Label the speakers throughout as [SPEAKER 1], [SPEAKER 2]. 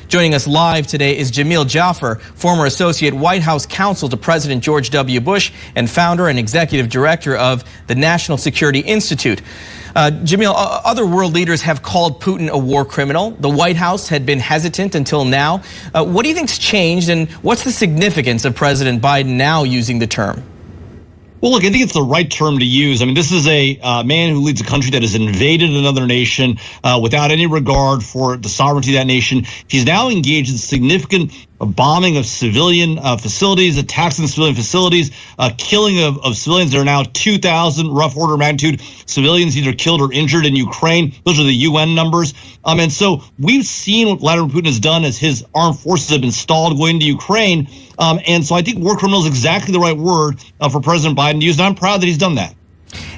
[SPEAKER 1] Joining us live today is Jamil Jaffer, former associate White House counsel to President George W. Bush and founder and executive director of the National Security Institute. Jamil, other world leaders have called Putin a war criminal. The White House had been hesitant until now. What do you think's changed, and what's the significance of President Biden now using the term?
[SPEAKER 2] Well, look, I think it's the right term to use. I mean, this is a man who leads a country that has invaded another nation without any regard for the sovereignty of that nation. He's now engaged in significant bombing of civilian facilities, attacks on civilian facilities, killing of civilians. There are now 2,000, rough order of magnitude, civilians either killed or injured in Ukraine. Those are the UN numbers. And so we've seen what Vladimir Putin has done as his armed forces have been stalled going into Ukraine. And so I think war criminal is exactly the right word for President Biden to use, and I'm proud that he's done that.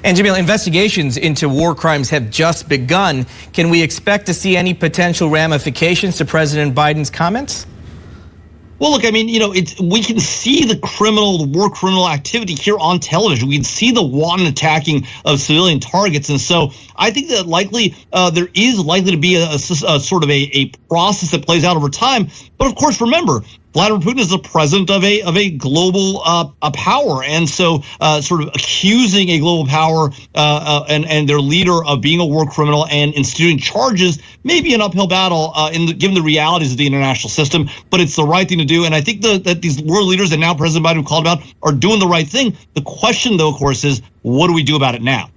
[SPEAKER 1] And Jamil, investigations into war crimes have just begun. Can we expect to see any potential ramifications to President Biden's comments?
[SPEAKER 2] Well, look, I mean, we can see the war criminal activity here on television. We can see the wanton attacking of civilian targets. And so I think that there is likely to be a sort of a process that plays out over time. But of course, remember, Vladimir Putin is the president of a global power, and so sort of accusing a global power and their leader of being a war criminal and instituting charges may be an uphill battle given the realities of the international system. But it's the right thing to do, and I think that these world leaders and now President Biden called out are doing the right thing. The question, though, of course, is what do we do about it now?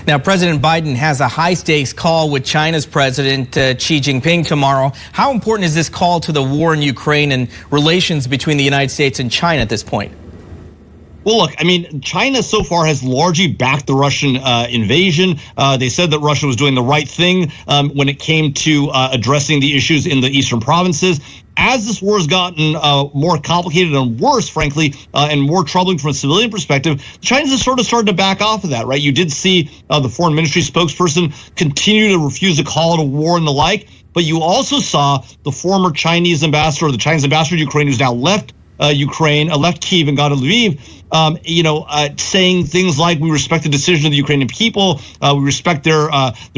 [SPEAKER 1] Now, President Biden has a high-stakes call with China's President Xi Jinping tomorrow. How important is this call to the war in Ukraine and relations between the United States and China at this point?
[SPEAKER 2] Well, look, I mean, China so far has largely backed the Russian invasion. They said that Russia was doing the right thing when it came to addressing the issues in the eastern provinces. As this war has gotten more complicated and worse, frankly, and more troubling from a civilian perspective, China's has sort of started to back off of that, right? You did see the foreign ministry spokesperson continue to refuse to call it a war and the like, but you also saw the former Chinese ambassador, the Chinese ambassador to Ukraine, who's now left Ukraine, left Kyiv and gone to Lviv, saying things like, we respect the decision of the Ukrainian people, we respect their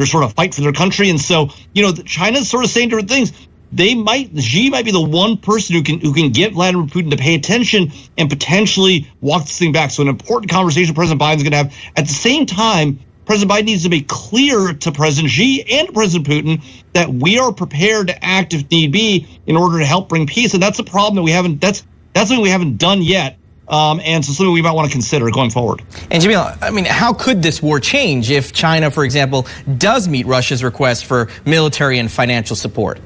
[SPEAKER 2] sort of fight for their country. And so, China's sort of saying different things. Xi might be the one person who can get Vladimir Putin to pay attention and potentially walk this thing back. So an important conversation President Biden's going to have. At the same time, President Biden needs to make clear to President Xi and President Putin that we are prepared to act if need be in order to help bring peace. And that's a problem that we haven't. That's something we haven't done yet. And so something we might want to consider going forward.
[SPEAKER 1] And Jamil, I mean, how could this war change if China, for example, does meet Russia's request for military and financial support?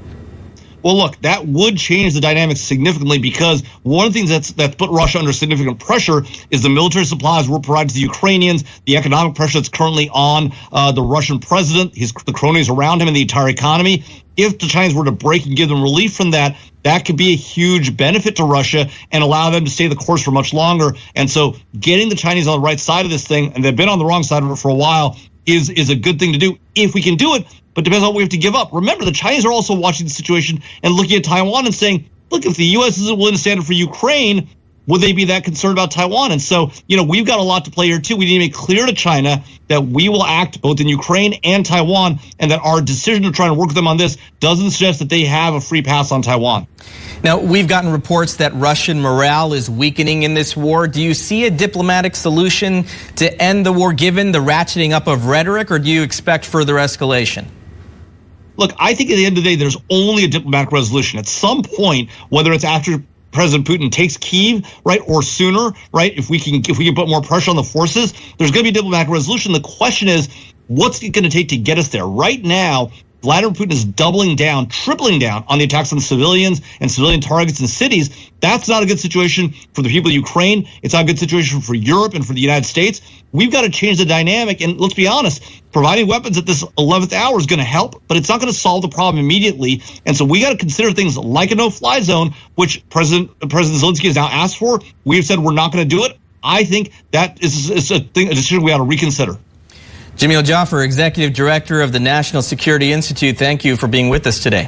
[SPEAKER 2] Well, look, that would change the dynamics significantly, because one of the things that's put Russia under significant pressure is the military supplies we're providing to the Ukrainians, the economic pressure that's currently on the Russian president, the cronies around him, and the entire economy. If the Chinese were to break and give them relief from that, that could be a huge benefit to Russia and allow them to stay the course for much longer. And so getting the Chinese on the right side of this thing, and they've been on the wrong side of it for a while, is a good thing to do if we can do it. But depends on what we have to give up. Remember, the Chinese are also watching the situation and looking at Taiwan and saying, look, if the U.S. isn't willing to stand up for Ukraine, would they be that concerned about Taiwan? And so, we've got a lot to play here, too. We need to make clear to China that we will act both in Ukraine and Taiwan, and that our decision to try and work with them on this doesn't suggest that they have a free pass on Taiwan.
[SPEAKER 1] Now, we've gotten reports that Russian morale is weakening in this war. Do you see a diplomatic solution to end the war given the ratcheting up of rhetoric, or do you expect further escalation?
[SPEAKER 2] Look, I think at the end of the day, there's only a diplomatic resolution. At some point, whether it's after President Putin takes Kyiv, right, or sooner, right, if we can put more pressure on the forces, there's going to be a diplomatic resolution. The question is, what's it going to take to get us there? Right now, Vladimir Putin is doubling down, tripling down on the attacks on civilians and civilian targets in cities. That's not a good situation for the people of Ukraine. It's not a good situation for Europe and for the United States. We've got to change the dynamic. And let's be honest, providing weapons at this 11th hour is going to help, but it's not going to solve the problem immediately. And so we got to consider things like a no-fly zone, which President Zelensky has now asked for. We've said we're not going to do it. I think that is a decision we ought to reconsider.
[SPEAKER 1] Jamil Jaffer, Executive Director of the National Security Institute, thank you for being with us today.